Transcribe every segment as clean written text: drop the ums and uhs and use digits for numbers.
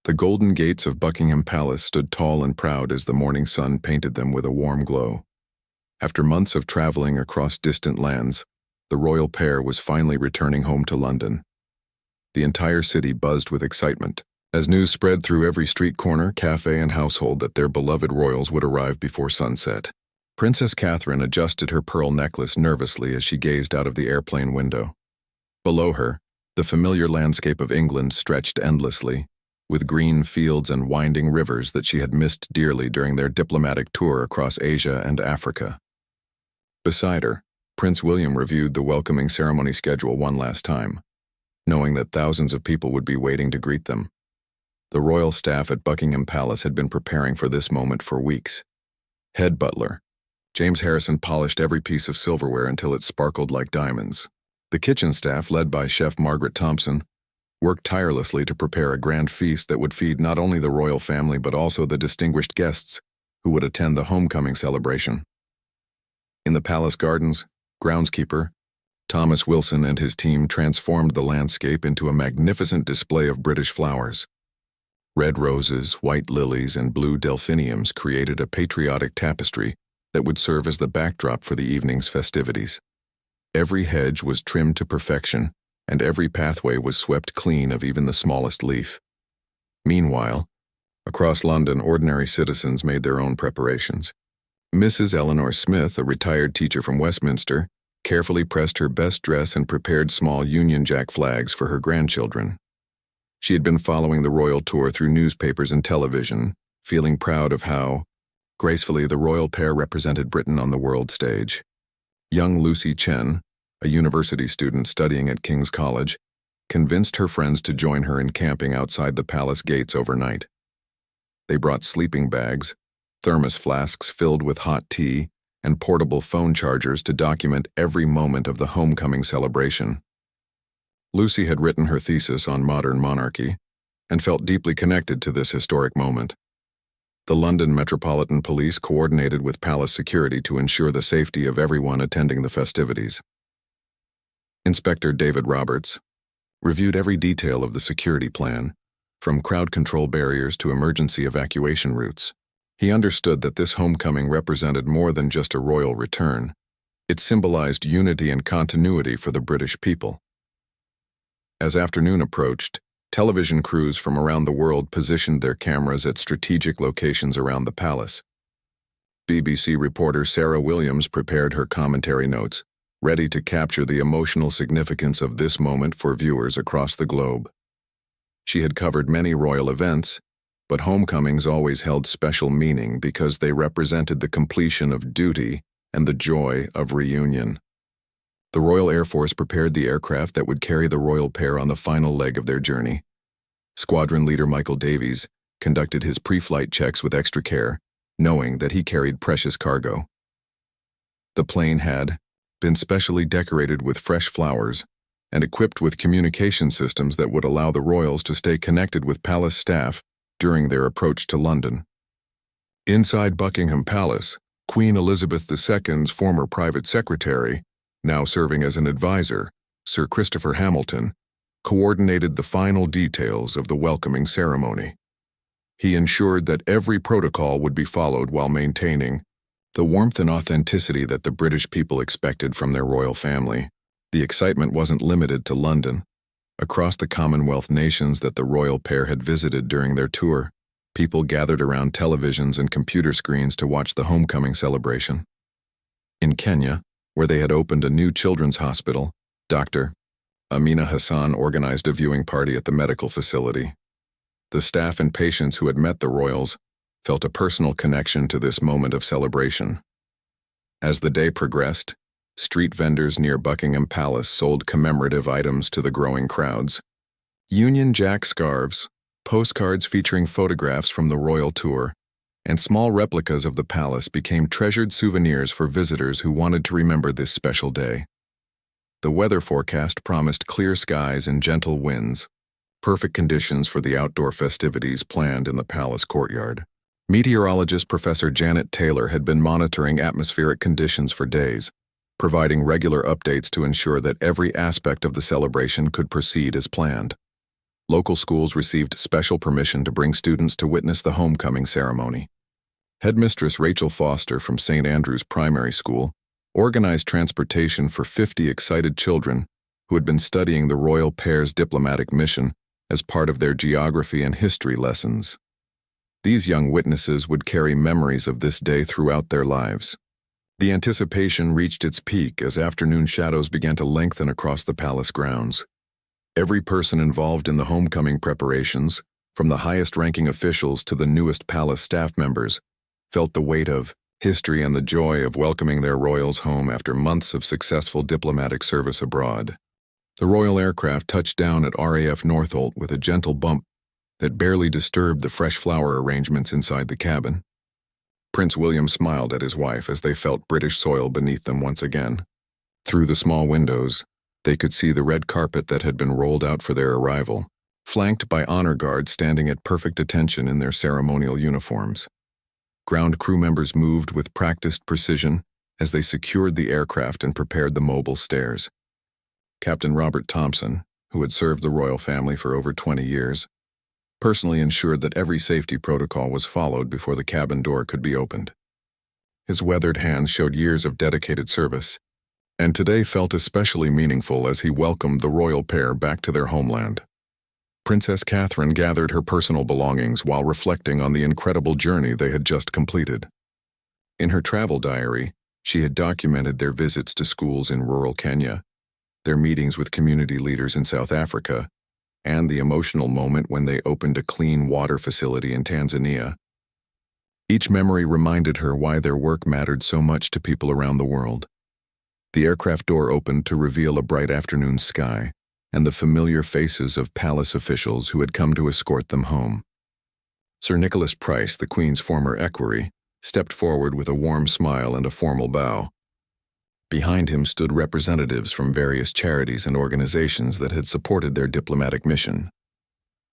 The golden gates of Buckingham Palace stood tall and proud as the morning sun painted them with a warm glow. After months of traveling across distant lands, the royal pair was finally returning home to London. The entire city buzzed with excitement, as news spread through every street corner, cafe, and household that their beloved royals would arrive before sunset. Princess Catherine adjusted her pearl necklace nervously as she gazed out of the airplane window. Below her, the familiar landscape of England stretched endlessly, with green fields and winding rivers that she had missed dearly during their diplomatic tour across Asia and Africa. Beside her, Prince William reviewed the welcoming ceremony schedule one last time, knowing that thousands of people would be waiting to greet them. The royal staff at Buckingham Palace had been preparing for this moment for weeks. Head butler James Harrison polished every piece of silverware until it sparkled like diamonds. The kitchen staff, led by Chef Margaret Thompson, worked tirelessly to prepare a grand feast that would feed not only the royal family but also the distinguished guests who would attend the homecoming celebration. In the palace gardens, groundskeeper Thomas Wilson and his team transformed the landscape into a magnificent display of British flowers. Red roses, white lilies, and blue delphiniums created a patriotic tapestry that would serve as the backdrop for the evening's festivities. Every hedge was trimmed to perfection, and every pathway was swept clean of even the smallest leaf. Meanwhile, across London, ordinary citizens made their own preparations. Mrs. Eleanor Smith, a retired teacher from Westminster, carefully pressed her best dress and prepared small Union Jack flags for her grandchildren. She had been following the royal tour through newspapers and television, feeling proud of how gracefully the royal pair represented Britain on the world stage. Young Lucy Chen, a university student studying at King's College, convinced her friends to join her in camping outside the palace gates overnight. They brought sleeping bags, thermos flasks filled with hot tea, and portable phone chargers to document every moment of the homecoming celebration. Lucy had written her thesis on modern monarchy and felt deeply connected to this historic moment. The London Metropolitan Police coordinated with palace security to ensure the safety of everyone attending the festivities. Inspector David Roberts reviewed every detail of the security plan, from crowd control barriers to emergency evacuation routes. He understood that this homecoming represented more than just a royal return. It symbolized unity and continuity for the British people. As afternoon approached, television crews from around the world positioned their cameras at strategic locations around the palace. BBC reporter Sarah Williams prepared her commentary notes, ready to capture the emotional significance of this moment for viewers across the globe. She had covered many royal events, but homecomings always held special meaning because they represented the completion of duty and the joy of reunion. The Royal Air Force prepared the aircraft that would carry the royal pair on the final leg of their journey. Squadron leader Michael Davies conducted his pre-flight checks with extra care, knowing that he carried precious cargo. The plane had been specially decorated with fresh flowers and equipped with communication systems that would allow the royals to stay connected with palace staff during their approach to London. Inside Buckingham Palace, Queen Elizabeth II's former private secretary, now serving as an advisor, Sir Christopher Hamilton, coordinated the final details of the welcoming ceremony. He ensured that every protocol would be followed while maintaining the warmth and authenticity that the British people expected from their royal family. The excitement wasn't limited to London. Across the Commonwealth nations that the royal pair had visited during their tour, people gathered around televisions and computer screens to watch the homecoming celebration. In Kenya, where they had opened a new children's hospital, Dr. Amina Hassan organized a viewing party at the medical facility. The staff and patients who had met the royals felt a personal connection to this moment of celebration. As the day progressed, street vendors near Buckingham Palace sold commemorative items to the growing crowds. Union Jack scarves, postcards featuring photographs from the royal tour, and small replicas of the palace became treasured souvenirs for visitors who wanted to remember this special day. The weather forecast promised clear skies and gentle winds, perfect conditions for the outdoor festivities planned in the palace courtyard. Meteorologist Professor Janet Taylor had been monitoring atmospheric conditions for days, providing regular updates to ensure that every aspect of the celebration could proceed as planned. Local schools received special permission to bring students to witness the homecoming ceremony. Headmistress Rachel Foster from St. Andrew's Primary School organized transportation for 50 excited children who had been studying the royal pair's diplomatic mission as part of their geography and history lessons. These young witnesses would carry memories of this day throughout their lives. The anticipation reached its peak as afternoon shadows began to lengthen across the palace grounds. Every person involved in the homecoming preparations, from the highest-ranking officials to the newest palace staff members, felt the weight of history and the joy of welcoming their royals home after months of successful diplomatic service abroad. The royal aircraft touched down at RAF Northolt with a gentle bump that barely disturbed the fresh flower arrangements inside the cabin. Prince William smiled at his wife as they felt British soil beneath them once again. Through the small windows, they could see the red carpet that had been rolled out for their arrival, flanked by honor guards standing at perfect attention in their ceremonial uniforms. Ground crew members moved with practiced precision as they secured the aircraft and prepared the mobile stairs. Captain Robert Thompson, who had served the royal family for over 20 years, personally ensured that every safety protocol was followed before the cabin door could be opened. His weathered hands showed years of dedicated service, and today felt especially meaningful as he welcomed the royal pair back to their homeland. Princess Catherine gathered her personal belongings while reflecting on the incredible journey they had just completed. In her travel diary, she had documented their visits to schools in rural Kenya, their meetings with community leaders in South Africa, and the emotional moment when they opened a clean water facility in Tanzania. Each memory reminded her why their work mattered so much to people around the world. The aircraft door opened to reveal a bright afternoon sky and the familiar faces of palace officials who had come to escort them home. Sir Nicholas Price, the Queen's former equerry, stepped forward with a warm smile and a formal bow. Behind him stood representatives from various charities and organizations that had supported their diplomatic mission.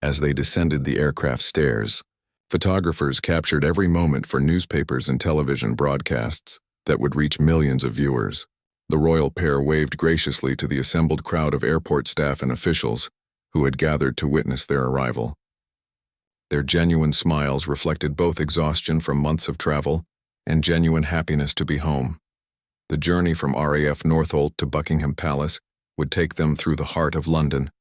As they descended the aircraft stairs, photographers captured every moment for newspapers and television broadcasts that would reach millions of viewers. The royal pair waved graciously to the assembled crowd of airport staff and officials who had gathered to witness their arrival. Their genuine smiles reflected both exhaustion from months of travel and genuine happiness to be home. The journey from RAF Northolt to Buckingham Palace would take them through the heart of London,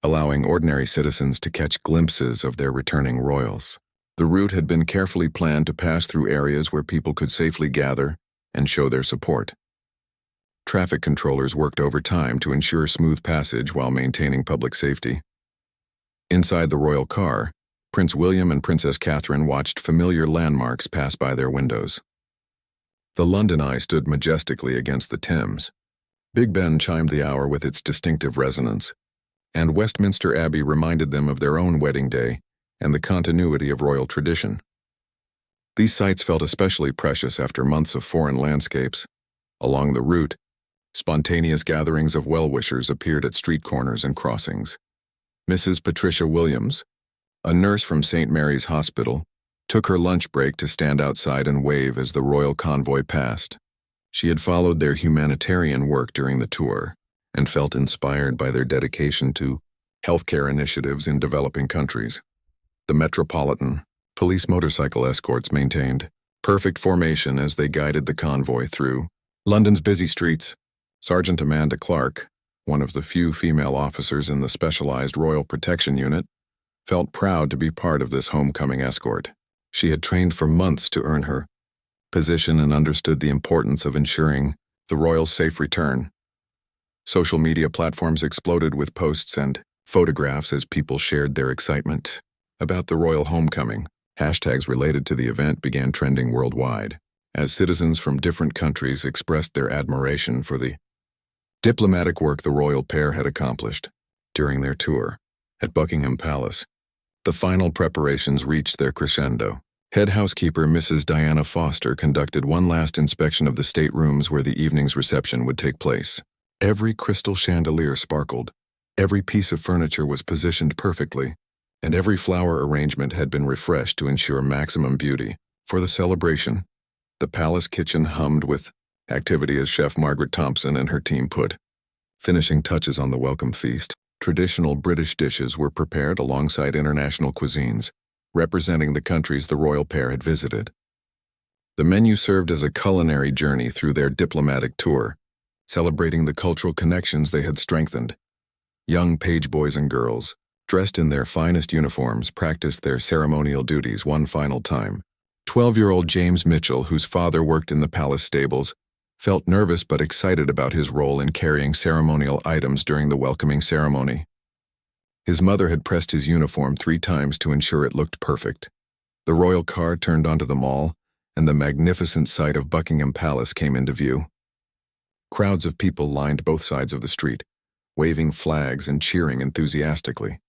allowing ordinary citizens to catch glimpses of their returning royals. The route had been carefully planned to pass through areas where people could safely gather and show their support. Traffic controllers worked overtime to ensure smooth passage while maintaining public safety. Inside the royal car, Prince William and Princess Catherine watched familiar landmarks pass by their windows. The London Eye stood majestically against the Thames. Big Ben chimed the hour with its distinctive resonance, and Westminster Abbey reminded them of their own wedding day and the continuity of royal tradition. These sights felt especially precious after months of foreign landscapes. Along the route, spontaneous gatherings of well-wishers appeared at street corners and crossings. Mrs. Patricia Williams, a nurse from St. Mary's Hospital, took her lunch break to stand outside and wave as the royal convoy passed. She had followed their humanitarian work during the tour and felt inspired by their dedication to healthcare initiatives in developing countries. The Metropolitan Police motorcycle escorts maintained perfect formation as they guided the convoy through London's busy streets. Sergeant Amanda Clark, one of the few female officers in the Specialized Royal Protection Unit, felt proud to be part of this homecoming escort. She had trained for months to earn her position and understood the importance of ensuring the royal's safe return. Social media platforms exploded with posts and photographs as people shared their excitement about the royal homecoming. Hashtags related to the event began trending worldwide, as citizens from different countries expressed their admiration for the diplomatic work the royal pair had accomplished during their tour. At Buckingham Palace, the final preparations reached their crescendo. Head housekeeper Mrs. Diana Foster conducted one last inspection of the staterooms where the evening's reception would take place. Every crystal chandelier sparkled, every piece of furniture was positioned perfectly, and every flower arrangement had been refreshed to ensure maximum beauty. For the celebration, the palace kitchen hummed with activity as Chef Margaret Thompson and her team put finishing touches on the welcome feast. Traditional British dishes were prepared alongside international cuisines, representing the countries the royal pair had visited. The menu served as a culinary journey through their diplomatic tour, celebrating the cultural connections they had strengthened. Young page boys and girls, dressed in their finest uniforms, practiced their ceremonial duties one final time. 12-year-old James Mitchell, whose father worked in the palace stables, felt nervous but excited about his role in carrying ceremonial items during the welcoming ceremony. His mother had pressed his uniform 3 times to ensure it looked perfect. The royal car turned onto the mall, and the magnificent sight of Buckingham Palace came into view. Crowds of people lined both sides of the street, waving flags and cheering enthusiastically.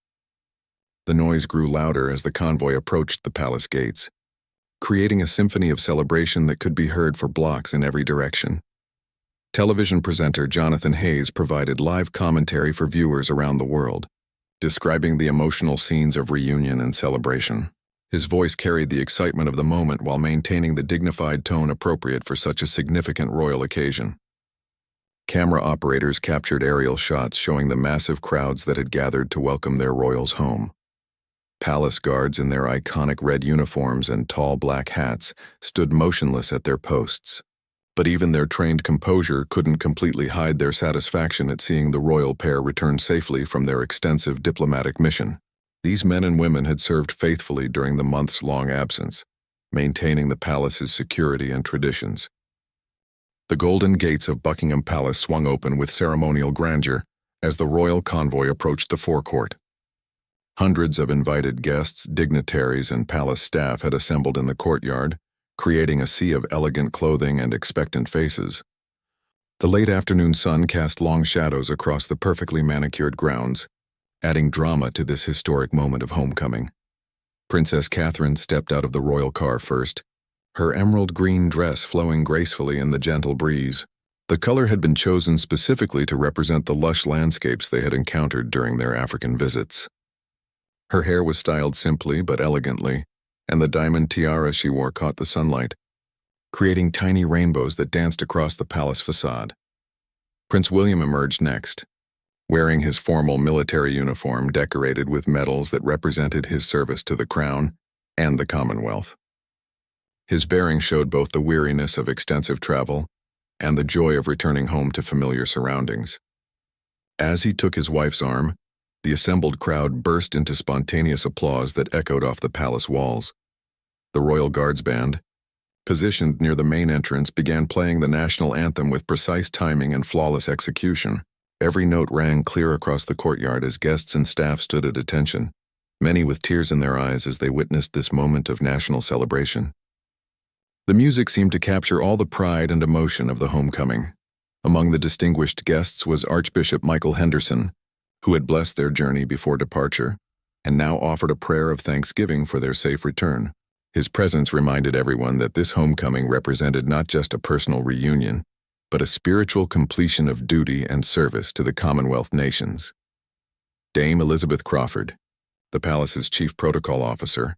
The noise grew louder as the convoy approached the palace gates, creating a symphony of celebration that could be heard for blocks in every direction. Television presenter Jonathan Hayes provided live commentary for viewers around the world, describing the emotional scenes of reunion and celebration. His voice carried the excitement of the moment while maintaining the dignified tone appropriate for such a significant royal occasion. Camera operators captured aerial shots showing the massive crowds that had gathered to welcome their royals home. Palace guards in their iconic red uniforms and tall black hats stood motionless at their posts. But even their trained composure couldn't completely hide their satisfaction at seeing the royal pair return safely from their extensive diplomatic mission. These men and women had served faithfully during the months-long absence, maintaining the palace's security and traditions. The golden gates of Buckingham Palace swung open with ceremonial grandeur as the royal convoy approached the forecourt. Hundreds of invited guests, dignitaries, and palace staff had assembled in the courtyard, creating a sea of elegant clothing and expectant faces. The late afternoon sun cast long shadows across the perfectly manicured grounds, adding drama to this historic moment of homecoming. Princess Catherine stepped out of the royal car first, her emerald green dress flowing gracefully in the gentle breeze. The color had been chosen specifically to represent the lush landscapes they had encountered during their African visits. Her hair was styled simply but elegantly, and the diamond tiara she wore caught the sunlight, creating tiny rainbows that danced across the palace facade. Prince William emerged next, wearing his formal military uniform decorated with medals that represented his service to the crown and the Commonwealth. His bearing showed both the weariness of extensive travel and the joy of returning home to familiar surroundings. As he took his wife's arm, the assembled crowd burst into spontaneous applause that echoed off the palace walls. The Royal Guards Band, positioned near the main entrance, began playing the national anthem with precise timing and flawless execution. Every note rang clear across the courtyard as guests and staff stood at attention, many with tears in their eyes as they witnessed this moment of national celebration. The music seemed to capture all the pride and emotion of the homecoming. Among the distinguished guests was Archbishop Michael Henderson, who had blessed their journey before departure, and now offered a prayer of thanksgiving for their safe return. His presence reminded everyone that this homecoming represented not just a personal reunion, but a spiritual completion of duty and service to the Commonwealth nations. Dame Elizabeth Crawford, the palace's chief protocol officer,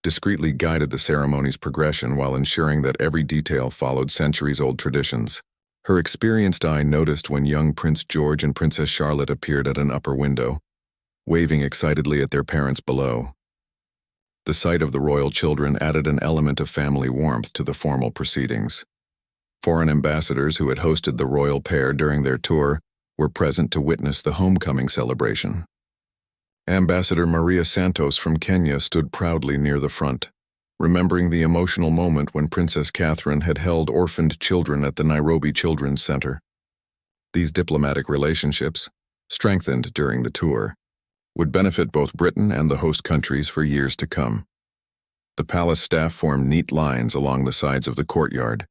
discreetly guided the ceremony's progression while ensuring that every detail followed centuries-old traditions. Her experienced eye noticed when young Prince George and Princess Charlotte appeared at an upper window, waving excitedly at their parents below. The sight of the royal children added an element of family warmth to the formal proceedings. Foreign ambassadors who had hosted the royal pair during their tour were present to witness the homecoming celebration. Ambassador Maria Santos from Kenya stood proudly near the front, remembering the emotional moment when Princess Catherine had held orphaned children at the Nairobi Children's Center. These diplomatic relationships, strengthened during the tour, would benefit both Britain and the host countries for years to come. The palace staff formed neat lines along the sides of the courtyard,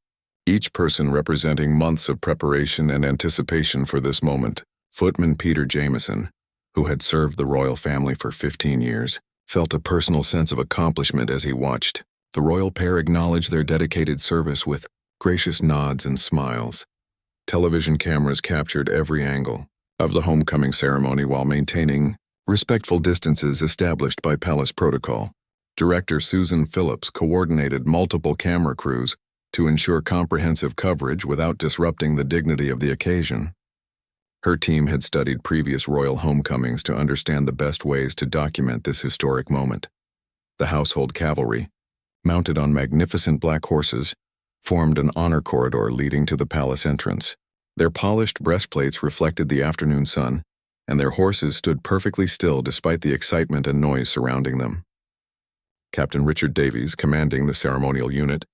each person representing months of preparation and anticipation for this moment. Footman Peter Jameson, who had served the royal family for 15 years, felt a personal sense of accomplishment as he watched. The royal pair acknowledged their dedicated service with gracious nods and smiles. Television cameras captured every angle of the homecoming ceremony while maintaining respectful distances established by palace protocol. Director Susan Phillips coordinated multiple camera crews to ensure comprehensive coverage without disrupting the dignity of the occasion. Her team had studied previous royal homecomings to understand the best ways to document this historic moment. The household cavalry, mounted on magnificent black horses, formed an honor corridor leading to the palace entrance. Their polished breastplates reflected the afternoon sun, and their horses stood perfectly still despite the excitement and noise surrounding them. Captain Richard Davies, commanding the ceremonial unit,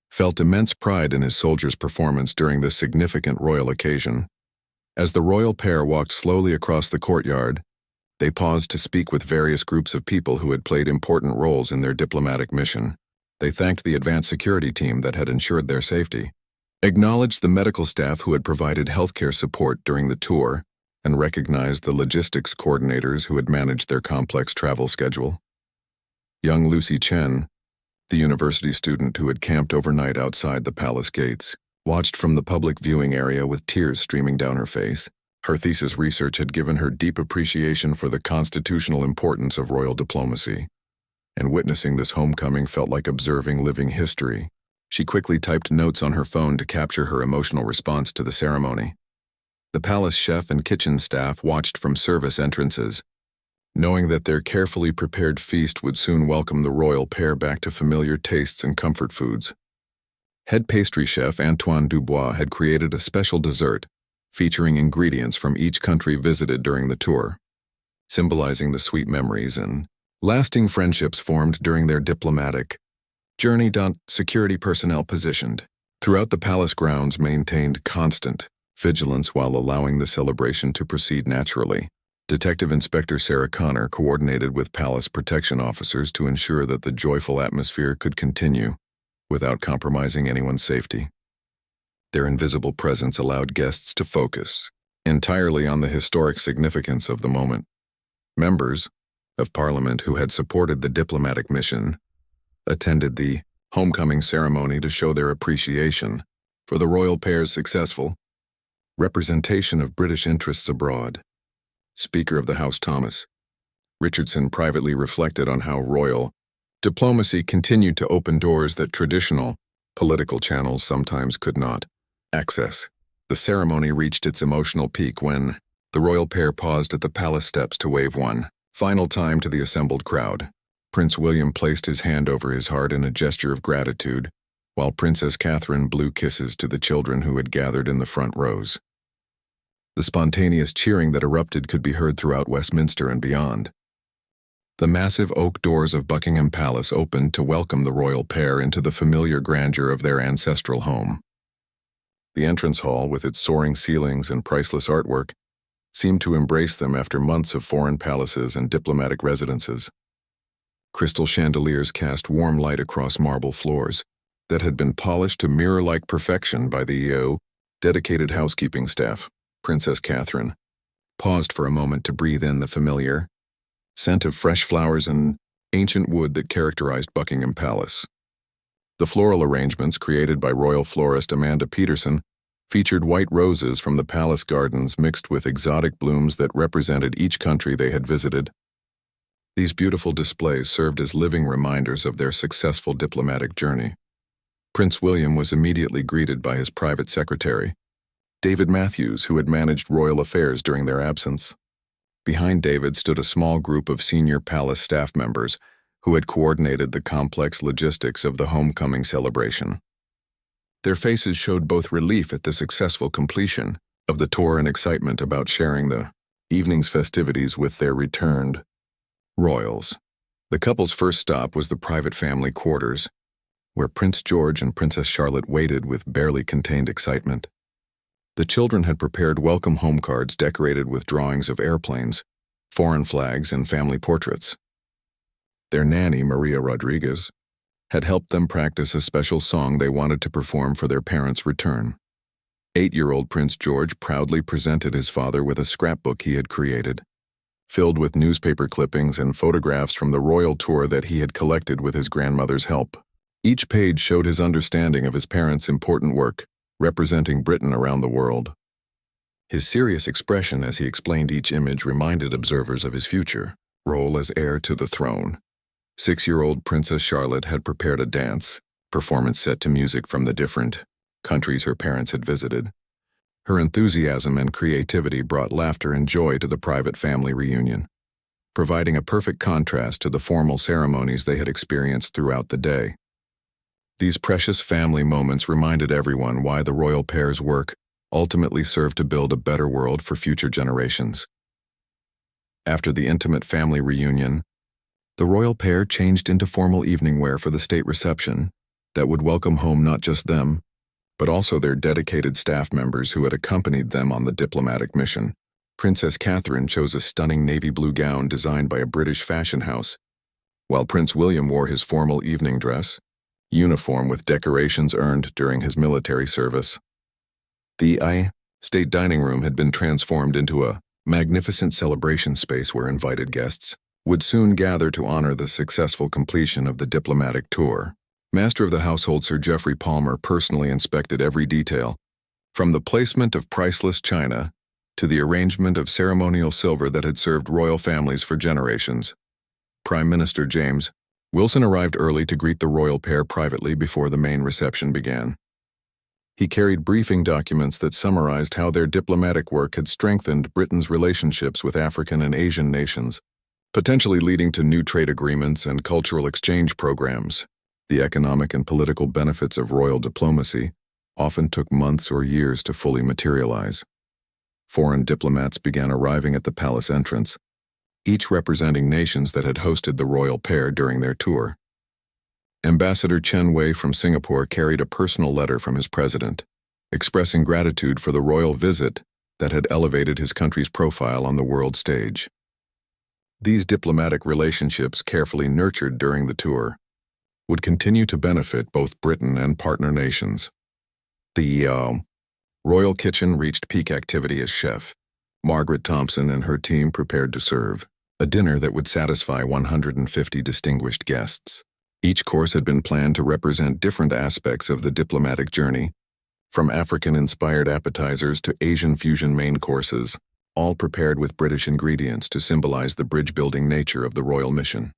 felt immense pride in his soldiers' performance during this significant royal occasion. As the royal pair walked slowly across the courtyard, they paused to speak with various groups of people who had played important roles in their diplomatic mission. They thanked the advanced security team that had ensured their safety, acknowledged the medical staff who had provided healthcare support during the tour, and recognized the logistics coordinators who had managed their complex travel schedule. Young Lucy Chen, the university student who had camped overnight outside the palace gates, watched from the public viewing area with tears streaming down her face. Her thesis research had given her deep appreciation for the constitutional importance of royal diplomacy, and witnessing this homecoming felt like observing living history. She quickly typed notes on her phone to capture her emotional response to the ceremony. The palace chef and kitchen staff watched from service entrances, knowing that their carefully prepared feast would soon welcome the royal pair back to familiar tastes and comfort foods. Head pastry chef Antoine Dubois had created a special dessert, featuring ingredients from each country visited during the tour, symbolizing the sweet memories and lasting friendships formed during their diplomatic journey. Security personnel positioned throughout the palace grounds maintained constant vigilance while allowing the celebration to proceed naturally. Detective Inspector Sarah Connor coordinated with palace protection officers to ensure that the joyful atmosphere could continue without compromising anyone's safety. Their invisible presence allowed guests to focus entirely on the historic significance of the moment. Members of Parliament who had supported the diplomatic mission attended the homecoming ceremony to show their appreciation for the royal pair's successful representation of British interests abroad. Speaker of the House Thomas Richardson privately reflected on how royal diplomacy continued to open doors that traditional political channels sometimes could not access. The ceremony reached its emotional peak when the royal pair paused at the palace steps to wave one final time to the assembled crowd. Prince William placed his hand over his heart in a gesture of gratitude, while Princess Catherine blew kisses to the children who had gathered in the front rows. The spontaneous cheering that erupted could be heard throughout Westminster and beyond. The massive oak doors of Buckingham Palace opened to welcome the royal pair into the familiar grandeur of their ancestral home. The entrance hall, with its soaring ceilings and priceless artwork, seemed to embrace them after months of foreign palaces and diplomatic residences. Crystal chandeliers cast warm light across marble floors that had been polished to mirror-like perfection by the dedicated housekeeping staff. Princess Catherine paused for a moment to breathe in the familiar scent of fresh flowers and ancient wood that characterized Buckingham Palace. The floral arrangements created by royal florist Amanda Peterson featured white roses from the palace gardens mixed with exotic blooms that represented each country they had visited. These beautiful displays served as living reminders of their successful diplomatic journey. Prince William was immediately greeted by his private secretary, David Matthews, who had managed royal affairs during their absence. Behind David stood a small group of senior palace staff members who had coordinated the complex logistics of the homecoming celebration. Their faces showed both relief at the successful completion of the tour and excitement about sharing the evening's festivities with their returned royals. The couple's first stop was the private family quarters, where Prince George and Princess Charlotte waited with barely contained excitement. The children had prepared welcome home cards decorated with drawings of airplanes, foreign flags, and family portraits. Their nanny, Maria Rodriguez, had helped them practice a special song they wanted to perform for their parents' return. 8-year-old Prince George proudly presented his father with a scrapbook he had created, filled with newspaper clippings and photographs from the royal tour that he had collected with his grandmother's help. Each page showed his understanding of his parents' important work, representing Britain around the world. His serious expression as he explained each image reminded observers of his future role as heir to the throne. 6-year-old Princess Charlotte had prepared a dance performance set to music from the different countries her parents had visited. Her enthusiasm and creativity brought laughter and joy to the private family reunion, providing a perfect contrast to the formal ceremonies they had experienced throughout the day. These precious family moments reminded everyone why the royal pair's work ultimately served to build a better world for future generations. After the intimate family reunion, the royal pair changed into formal evening wear for the state reception that would welcome home not just them, but also their dedicated staff members who had accompanied them on the diplomatic mission. Princess Catherine chose a stunning navy blue gown designed by a British fashion house, while Prince William wore his formal evening dress, uniform with decorations earned during his military service. The state dining room had been transformed into a magnificent celebration space where invited guests would soon gather to honor the successful completion of the diplomatic tour. Master of the household Sir Geoffrey Palmer personally inspected every detail, from the placement of priceless china to the arrangement of ceremonial silver that had served royal families for generations. Prime Minister James Wilson arrived early to greet the royal pair privately before the main reception began. He carried briefing documents that summarized how their diplomatic work had strengthened Britain's relationships with African and Asian nations, potentially leading to new trade agreements and cultural exchange programs. The economic and political benefits of royal diplomacy often took months or years to fully materialize. Foreign diplomats began arriving at the palace entrance, each representing nations that had hosted the royal pair during their tour. Ambassador Chen Wei from Singapore carried a personal letter from his president, expressing gratitude for the royal visit that had elevated his country's profile on the world stage. These diplomatic relationships, carefully nurtured during the tour, would continue to benefit both Britain and partner nations. The royal kitchen reached peak activity as Chef Margaret Thompson and her team prepared to serve a dinner that would satisfy 150 distinguished guests. Each course had been planned to represent different aspects of the diplomatic journey, from African-inspired appetizers to Asian fusion main courses, all prepared with British ingredients to symbolize the bridge-building nature of the royal mission.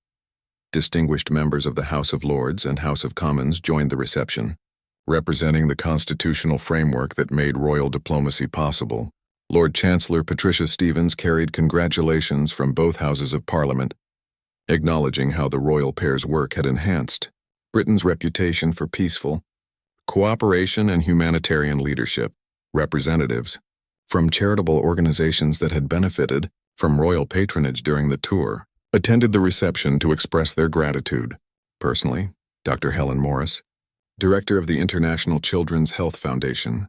Distinguished members of the House of Lords and House of Commons joined the reception, representing the constitutional framework that made royal diplomacy possible. Lord Chancellor Patricia Stevens carried congratulations from both Houses of Parliament, acknowledging how the royal pair's work had enhanced Britain's reputation for peaceful cooperation and humanitarian leadership. Representatives from charitable organizations that had benefited from royal patronage during the tour attended the reception to express their gratitude. Personally, Dr. Helen Morris, director of the International Children's Health Foundation,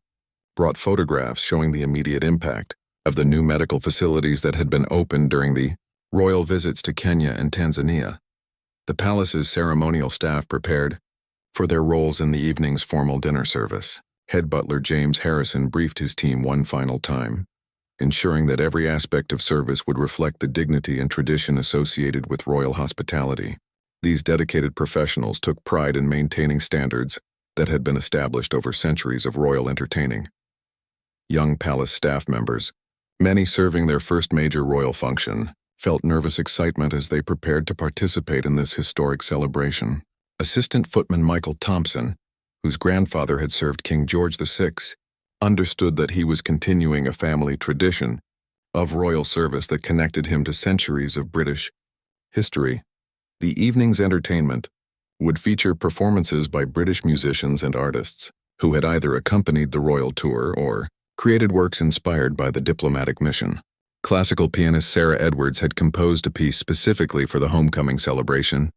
brought photographs showing the immediate impact of the new medical facilities that had been opened during the royal visits to Kenya and Tanzania. The palace's ceremonial staff prepared for their roles in the evening's formal dinner service. Head butler James Harrison briefed his team one final time, ensuring that every aspect of service would reflect the dignity and tradition associated with royal hospitality. These dedicated professionals took pride in maintaining standards that had been established over centuries of royal entertaining. Young palace staff members, many serving their first major royal function, felt nervous excitement as they prepared to participate in this historic celebration. Assistant footman Michael Thompson, whose grandfather had served King George VI, understood that he was continuing a family tradition of royal service that connected him to centuries of British history. The evening's entertainment would feature performances by British musicians and artists who had either accompanied the royal tour or created works inspired by the diplomatic mission. Classical pianist Sarah Edwards had composed a piece specifically for the homecoming celebration,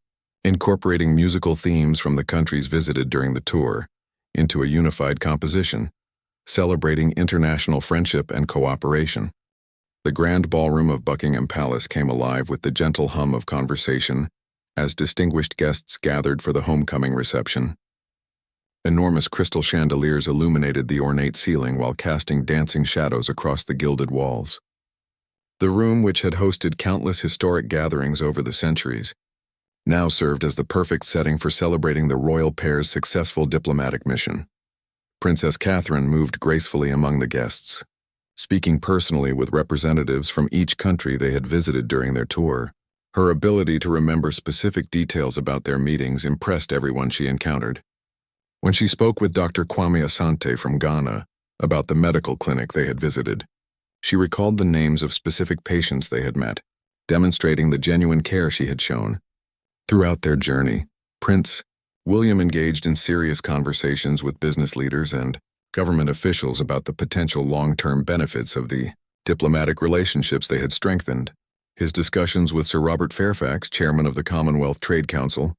incorporating musical themes from the countries visited during the tour into a unified composition, celebrating international friendship and cooperation. The grand ballroom of Buckingham Palace came alive with the gentle hum of conversation as distinguished guests gathered for the homecoming reception. Enormous crystal chandeliers illuminated the ornate ceiling while casting dancing shadows across the gilded walls. The room, which had hosted countless historic gatherings over the centuries, now served as the perfect setting for celebrating the royal pair's successful diplomatic mission. Princess Catherine moved gracefully among the guests, speaking personally with representatives from each country they had visited during their tour. Her ability to remember specific details about their meetings impressed everyone she encountered. When she spoke with Dr. Kwame Asante from Ghana, about the medical clinic they had visited. She recalled the names of specific patients they had met, demonstrating the genuine care she had shown. Throughout their journey, Prince William engaged in serious conversations with business leaders and government officials about the potential long-term benefits of the diplomatic relationships they had strengthened. His discussions with Sir Robert Fairfax, chairman of the Commonwealth Trade Council,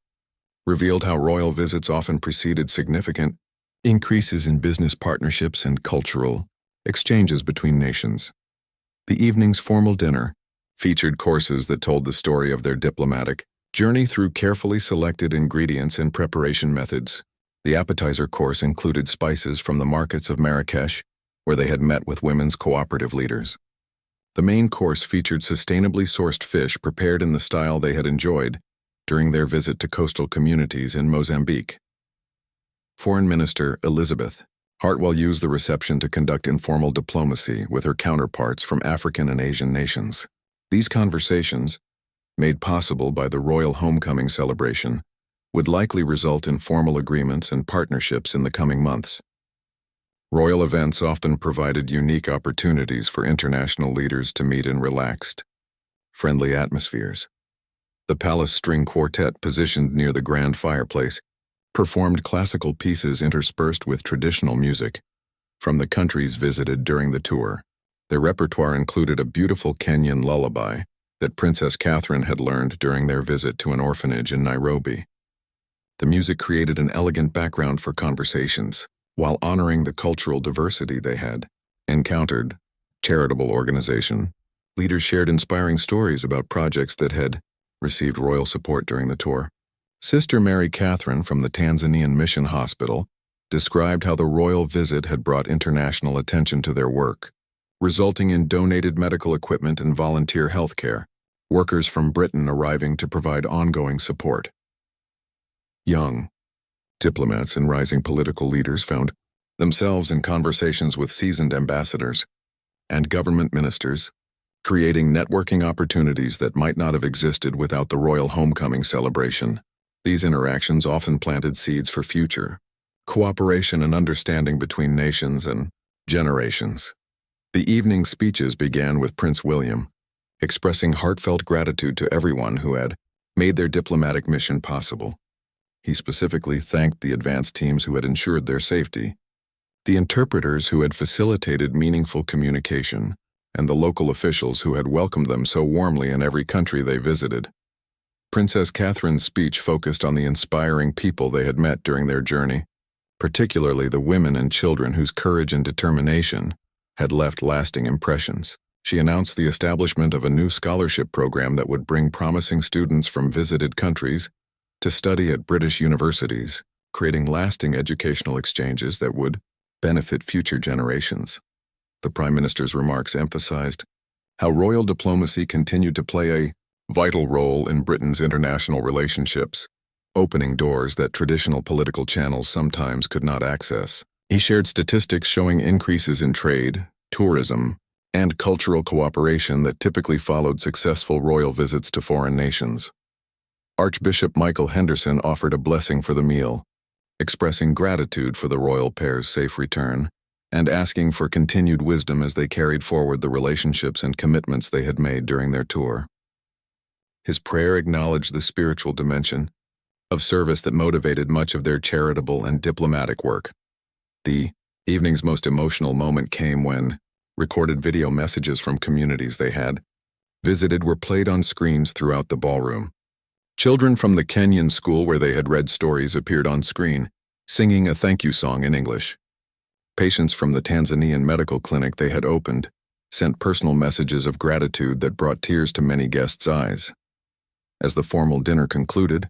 revealed how royal visits often preceded significant increases in business partnerships and cultural exchanges between nations. The evening's formal dinner featured courses that told the story of their diplomatic journey through carefully selected ingredients and preparation methods. The appetizer course included spices from the markets of Marrakesh, where they had met with women's cooperative leaders. The main course featured sustainably sourced fish prepared in the style they had enjoyed during their visit to coastal communities in Mozambique. Foreign Minister Elizabeth Hartwell used the reception to conduct informal diplomacy with her counterparts from African and Asian nations. These conversations, made possible by the royal homecoming celebration, would likely result in formal agreements and partnerships in the coming months. Royal events often provided unique opportunities for international leaders to meet in relaxed, friendly atmospheres. The Palace String Quartet, positioned near the grand fireplace, performed classical pieces interspersed with traditional music from the countries visited during the tour. Their repertoire included a beautiful Kenyan lullaby that Princess Catherine had learned during their visit to an orphanage in Nairobi. The music created an elegant background for conversations, while honoring the cultural diversity they had encountered. Charitable organization leaders shared inspiring stories about projects that had received royal support during the tour. Sister Mary Catherine from the Tanzanian Mission Hospital described how the royal visit had brought international attention to their work, resulting in donated medical equipment and volunteer health care, workers from Britain arriving to provide ongoing support. Young diplomats and rising political leaders found themselves in conversations with seasoned ambassadors and government ministers, creating networking opportunities that might not have existed without the royal homecoming celebration. These interactions often planted seeds for future cooperation and understanding between nations and generations. The evening's speeches began with Prince William expressing heartfelt gratitude to everyone who had made their diplomatic mission possible. He specifically thanked the advance teams who had ensured their safety, the interpreters who had facilitated meaningful communication, and the local officials who had welcomed them so warmly in every country they visited. Princess Catherine's speech focused on the inspiring people they had met during their journey, particularly the women and children whose courage and determination had left lasting impressions. She announced the establishment of a new scholarship program that would bring promising students from visited countries to study at British universities, creating lasting educational exchanges that would benefit future generations. The Prime Minister's remarks emphasized how royal diplomacy continued to play a vital role in Britain's international relationships, opening doors that traditional political channels sometimes could not access. He shared statistics showing increases in trade, tourism, and cultural cooperation that typically followed successful royal visits to foreign nations. Archbishop Michael Henderson offered a blessing for the meal, expressing gratitude for the royal pair's safe return and asking for continued wisdom as they carried forward the relationships and commitments they had made during their tour. His prayer acknowledged the spiritual dimension of service that motivated much of their charitable and diplomatic work. The evening's most emotional moment came when recorded video messages from communities they had visited were played on screens throughout the ballroom. Children from the Kenyan school where they had read stories appeared on screen, singing a thank you song in English. Patients from the Tanzanian medical clinic they had opened sent personal messages of gratitude that brought tears to many guests' eyes. As the formal dinner concluded,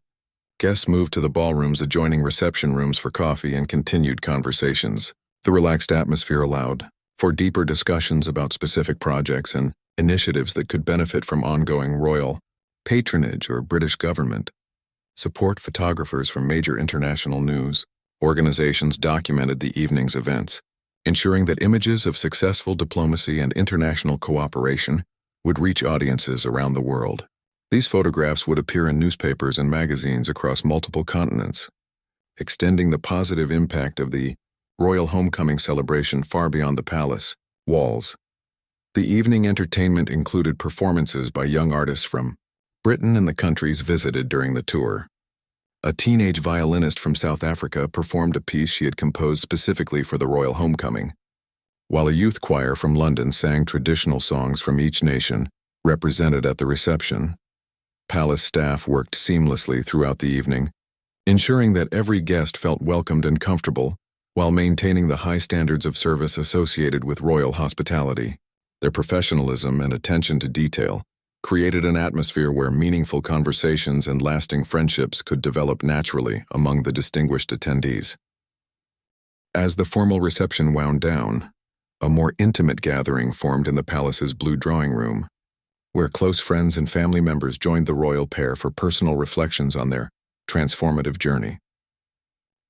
guests moved to the ballroom's adjoining reception rooms for coffee and continued conversations. The relaxed atmosphere allowed for deeper discussions about specific projects and initiatives that could benefit from ongoing royal patronage or British government support. Photographers from major international news organizations documented the evening's events, ensuring that images of successful diplomacy and international cooperation would reach audiences around the world. These photographs would appear in newspapers and magazines across multiple continents, extending the positive impact of the royal homecoming celebration far beyond the palace walls. The evening entertainment included performances by young artists from Britain and the countries visited during the tour. A teenage violinist from South Africa performed a piece she had composed specifically for the royal homecoming, while a youth choir from London sang traditional songs from each nation represented at the reception. Palace staff worked seamlessly throughout the evening, ensuring that every guest felt welcomed and comfortable, while maintaining the high standards of service associated with royal hospitality. Their professionalism and attention to detail created an atmosphere where meaningful conversations and lasting friendships could develop naturally among the distinguished attendees. As the formal reception wound down, a more intimate gathering formed in the palace's blue drawing room, where close friends and family members joined the royal pair for personal reflections on their transformative journey.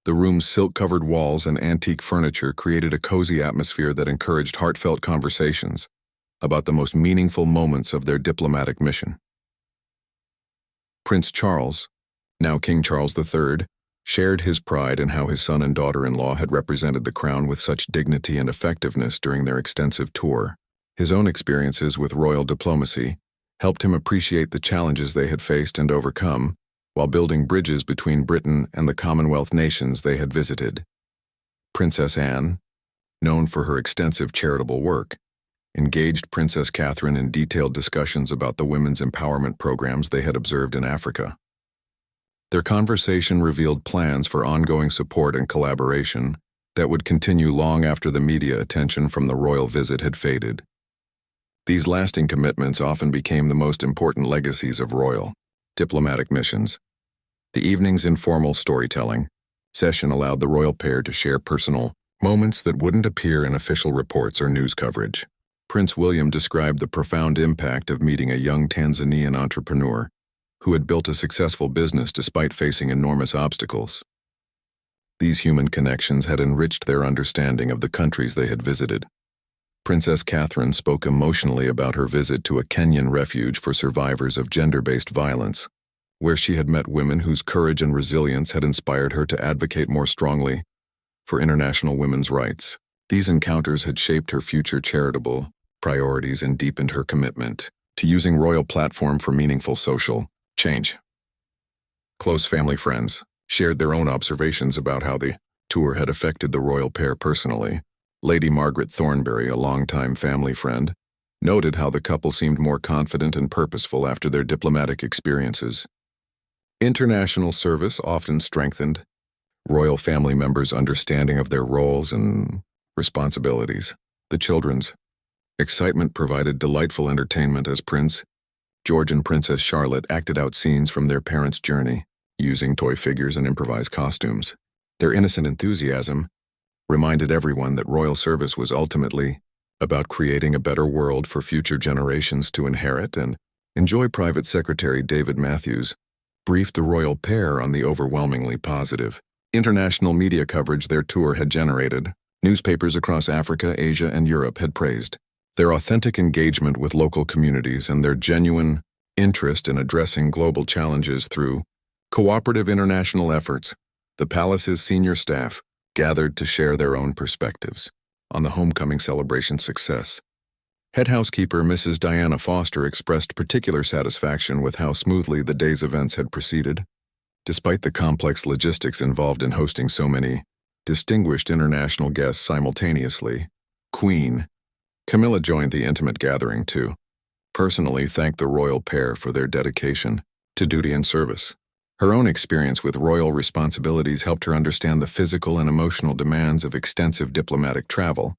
The room's silk-covered walls and antique furniture created a cozy atmosphere that encouraged heartfelt conversations about the most meaningful moments of their diplomatic mission. Prince Charles, now King Charles III, shared his pride in how his son and daughter-in-law had represented the crown with such dignity and effectiveness during their extensive tour. His own experiences with royal diplomacy helped him appreciate the challenges they had faced and overcome while building bridges between Britain and the Commonwealth nations they had visited. Princess Anne, known for her extensive charitable work, engaged Princess Catherine in detailed discussions about the women's empowerment programs they had observed in Africa. Their conversation revealed plans for ongoing support and collaboration that would continue long after the media attention from the royal visit had faded. These lasting commitments often became the most important legacies of royal diplomatic missions. The evening's informal storytelling session allowed the royal pair to share personal moments that wouldn't appear in official reports or news coverage. Prince William described the profound impact of meeting a young Tanzanian entrepreneur who had built a successful business despite facing enormous obstacles. These human connections had enriched their understanding of the countries they had visited. Princess Catherine spoke emotionally about her visit to a Kenyan refuge for survivors of gender-based violence, where she had met women whose courage and resilience had inspired her to advocate more strongly for international women's rights. These encounters had shaped her future charitable priorities and deepened her commitment to using royal platform for meaningful social change. Close family friends shared their own observations about how the tour had affected the royal pair personally. Lady Margaret Thornbury, a longtime family friend, noted how the couple seemed more confident and purposeful after their diplomatic experiences. International service often strengthened royal family members' understanding of their roles and responsibilities. The children's excitement provided delightful entertainment as Prince George and Princess Charlotte acted out scenes from their parents' journey, using toy figures and improvised costumes. Their innocent enthusiasm reminded everyone that royal service was ultimately about creating a better world for future generations to inherit and enjoy. Private Secretary David Matthews briefed the royal pair on the overwhelmingly positive international media coverage their tour had generated. Newspapers across Africa, Asia, and Europe had praised their authentic engagement with local communities and their genuine interest in addressing global challenges through cooperative international efforts. The palace's senior staff gathered to share their own perspectives on the homecoming celebration success. Head housekeeper Mrs. Diana Foster expressed particular satisfaction with how smoothly the day's events had proceeded. Despite the complex logistics involved in hosting so many distinguished international guests simultaneously, Queen Camilla joined the intimate gathering to personally thank the royal pair for their dedication to duty and service. Her own experience with royal responsibilities helped her understand the physical and emotional demands of extensive diplomatic travel,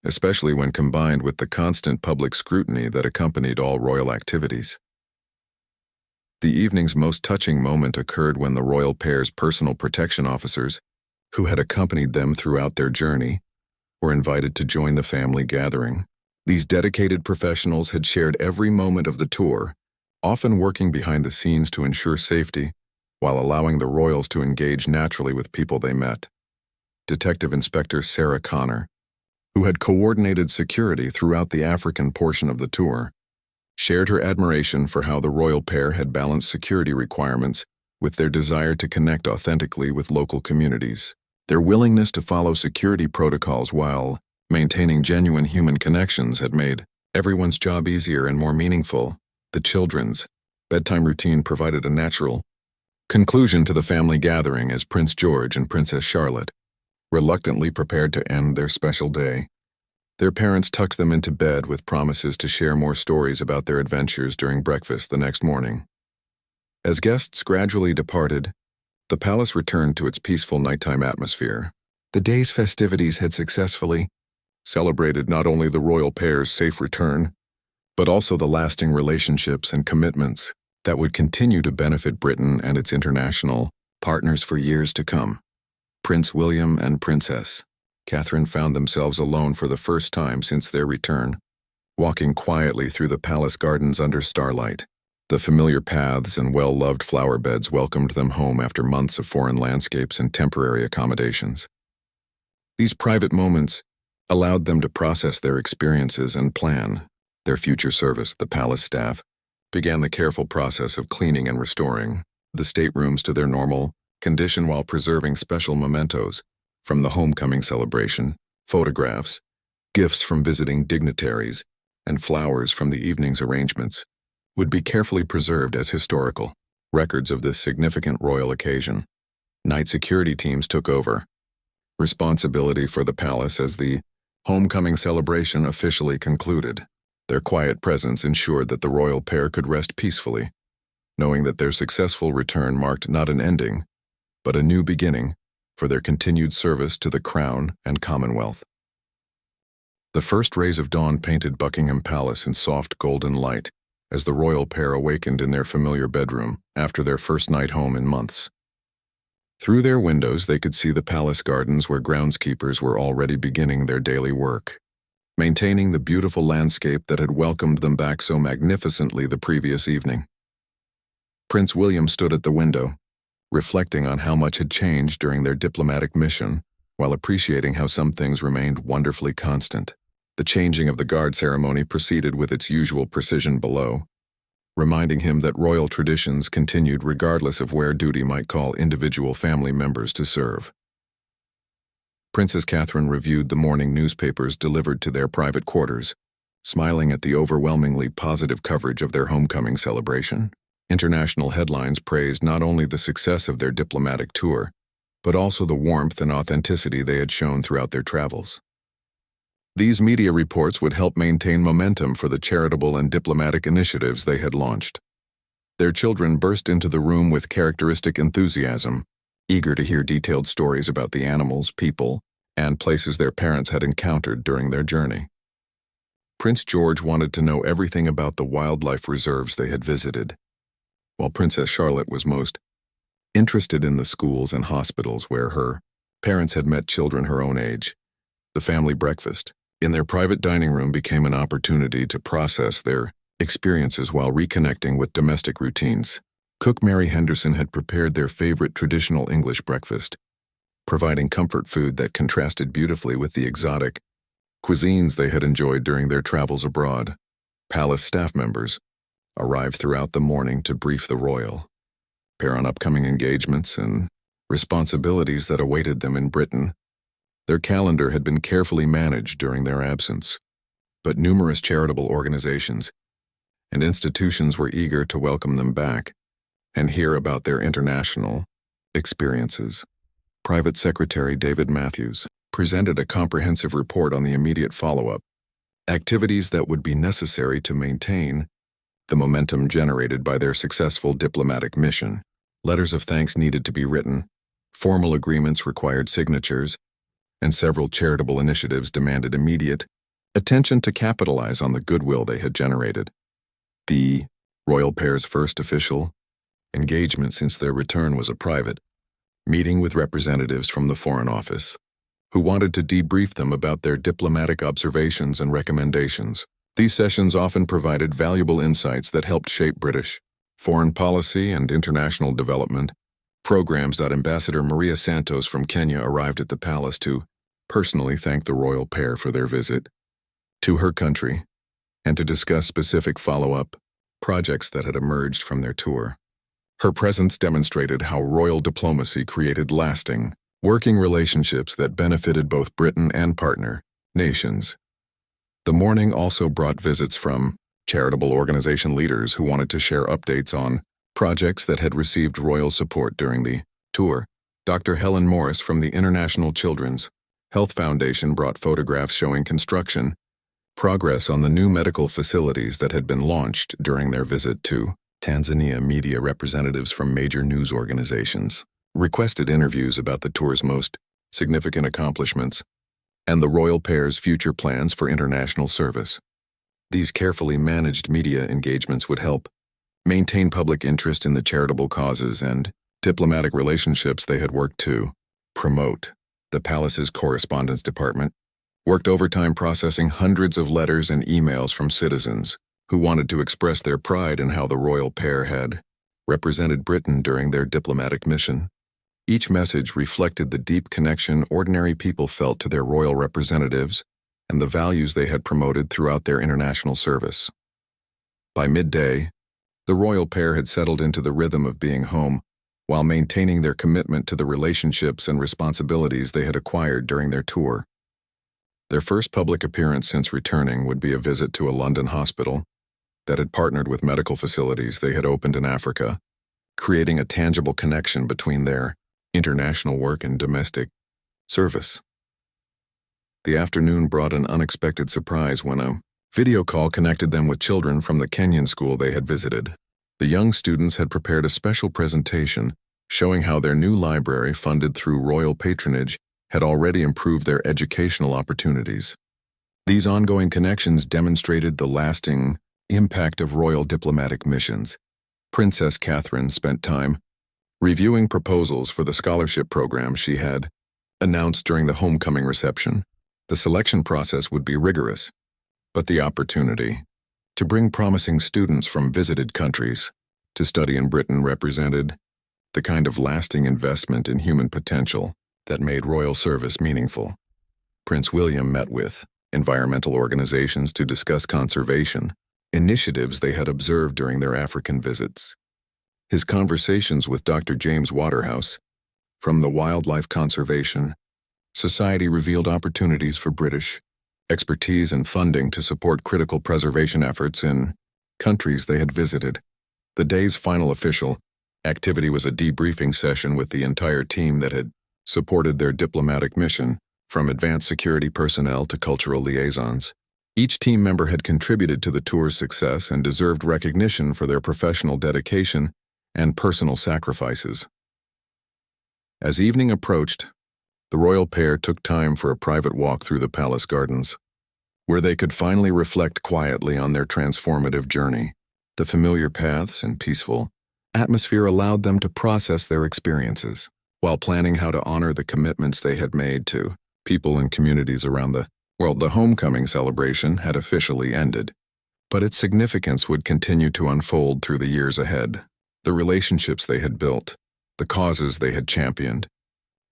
especially when combined with the constant public scrutiny that accompanied all royal activities. The evening's most touching moment occurred when the royal pair's personal protection officers, who had accompanied them throughout their journey, were invited to join the family gathering. These dedicated professionals had shared every moment of the tour, often working behind the scenes to ensure safety, while allowing the royals to engage naturally with people they met. Detective Inspector Sarah Connor, who had coordinated security throughout the African portion of the tour, shared her admiration for how the royal pair had balanced security requirements with their desire to connect authentically with local communities. Their willingness to follow security protocols while maintaining genuine human connections had made everyone's job easier and more meaningful. The children's bedtime routine provided a natural conclusion to the family gathering as Prince George and Princess Charlotte reluctantly prepared to end their special day. Their parents tucked them into bed with promises to share more stories about their adventures during breakfast the next morning. As guests gradually departed, the palace returned to its peaceful nighttime atmosphere. The day's festivities had successfully celebrated not only the royal pair's safe return, but also the lasting relationships and commitments that would continue to benefit Britain and its international partners for years to come. Prince William and Princess Catherine found themselves alone for the first time since their return, walking quietly through the palace gardens under starlight. The familiar paths and well-loved flower beds welcomed them home after months of foreign landscapes and temporary accommodations. These private moments allowed them to process their experiences and plan their future service. The palace staff began the careful process of cleaning and restoring the staterooms to their normal condition while preserving special mementos from the homecoming celebration, photographs, gifts from visiting dignitaries, and flowers from the evening's arrangements would be carefully preserved as historical records of this significant royal occasion. Night security teams took over responsibility for the palace as the homecoming celebration officially concluded. Their quiet presence ensured that the royal pair could rest peacefully, knowing that their successful return marked not an ending, but a new beginning for their continued service to the Crown and Commonwealth. The first rays of dawn painted Buckingham Palace in soft golden light as the royal pair awakened in their familiar bedroom after their first night home in months. Through their windows they could see the palace gardens where groundskeepers were already beginning their daily work, maintaining the beautiful landscape that had welcomed them back so magnificently the previous evening. Prince William stood at the window, reflecting on how much had changed during their diplomatic mission, while appreciating how some things remained wonderfully constant. The changing of the guard ceremony proceeded with its usual precision below, reminding him that royal traditions continued regardless of where duty might call individual family members to serve. Princess Catherine reviewed the morning newspapers delivered to their private quarters, smiling at the overwhelmingly positive coverage of their homecoming celebration. International headlines praised not only the success of their diplomatic tour, but also the warmth and authenticity they had shown throughout their travels. These media reports would help maintain momentum for the charitable and diplomatic initiatives they had launched. Their children burst into the room with characteristic enthusiasm, eager to hear detailed stories about the animals, people, and places their parents had encountered during their journey. Prince George wanted to know everything about the wildlife reserves they had visited, while Princess Charlotte was most interested in the schools and hospitals where her parents had met children her own age. The family breakfast in their private dining room became an opportunity to process their experiences while reconnecting with domestic routines. Cook Mary Henderson had prepared their favorite traditional English breakfast, providing comfort food that contrasted beautifully with the exotic cuisines they had enjoyed during their travels abroad. Palace staff members arrived throughout the morning to brief the royal pair on upcoming engagements and responsibilities that awaited them in Britain. Their calendar had been carefully managed during their absence, but numerous charitable organizations and institutions were eager to welcome them back and hear about their international experiences. Private Secretary David Matthews presented a comprehensive report on the immediate follow-up activities that would be necessary to maintain the momentum generated by their successful diplomatic mission. Letters of thanks needed to be written, formal agreements required signatures, and several charitable initiatives demanded immediate attention to capitalize on the goodwill they had generated. The royal pair's first official engagement since their return was a private meeting with representatives from the Foreign Office, who wanted to debrief them about their diplomatic observations and recommendations. These sessions often provided valuable insights that helped shape British foreign policy and international development programs. Ambassador Maria Santos from Kenya arrived at the palace to personally thank the royal pair for their visit to her country and to discuss specific follow-up projects that had emerged from their tour. Her presence demonstrated how royal diplomacy created lasting working relationships that benefited both Britain and partner nations. The morning also brought visits from charitable organization leaders who wanted to share updates on projects that had received royal support during the tour. Dr. Helen Morris from the International Children's Health Foundation brought photographs showing construction progress on the new medical facilities that had been launched during their visit to Tanzania. Media representatives from major news organizations requested interviews about the tour's most significant accomplishments and the royal pair's future plans for international service. These carefully managed media engagements would help maintain public interest in the charitable causes and diplomatic relationships they had worked to promote. The palace's correspondence department worked overtime processing hundreds of letters and emails from citizens who wanted to express their pride in how the royal pair had represented Britain during their diplomatic mission. Each message reflected the deep connection ordinary people felt to their royal representatives and the values they had promoted throughout their international service. By midday, the royal pair had settled into the rhythm of being home while maintaining their commitment to the relationships and responsibilities they had acquired during their tour. Their first public appearance since returning would be a visit to a London hospital that had partnered with medical facilities they had opened in Africa, creating a tangible connection between their international work and domestic service. The afternoon brought an unexpected surprise when a video call connected them with children from the Kenyan school they had visited. The young students had prepared a special presentation showing how their new library, funded through royal patronage, had already improved their educational opportunities. These ongoing connections demonstrated the lasting impact of royal diplomatic missions. Princess Catherine spent time reviewing proposals for the scholarship program she had announced during the homecoming reception. The selection process would be rigorous, but the opportunity to bring promising students from visited countries to study in Britain represented the kind of lasting investment in human potential that made royal service meaningful. Prince William met with environmental organizations to discuss conservation initiatives they had observed during their African visits. His conversations with Dr. James Waterhouse from the Wildlife Conservation Society revealed opportunities for British expertise and funding to support critical preservation efforts in countries they had visited. The day's final official activity was a debriefing session with the entire team that had supported their diplomatic mission, from advanced security personnel to cultural liaisons. Each team member had contributed to the tour's success and deserved recognition for their professional dedication and personal sacrifices. As evening approached, the royal pair took time for a private walk through the palace gardens, where they could finally reflect quietly on their transformative journey. The familiar paths and peaceful atmosphere allowed them to process their experiences, while planning how to honor the commitments they had made to people and communities around the world. The homecoming celebration had officially ended, but its significance would continue to unfold through the years ahead. The relationships they had built, the causes they had championed,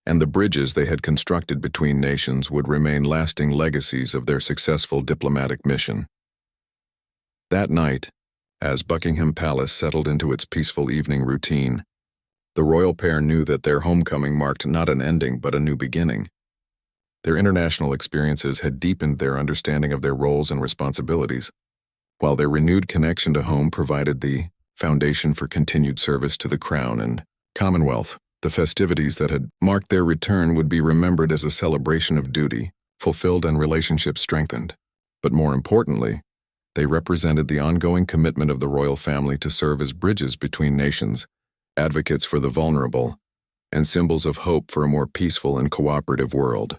and the bridges they had constructed between nations would remain lasting legacies of their successful diplomatic mission. That night, as Buckingham Palace settled into its peaceful evening routine, the royal pair knew that their homecoming marked not an ending but a new beginning. Their international experiences had deepened their understanding of their roles and responsibilities, while their renewed connection to home provided the foundation for continued service to the Crown and Commonwealth. The festivities that had marked their return would be remembered as a celebration of duty, fulfilled and relationships strengthened. But more importantly, they represented the ongoing commitment of the royal family to serve as bridges between nations, advocates for the vulnerable, and symbols of hope for a more peaceful and cooperative world.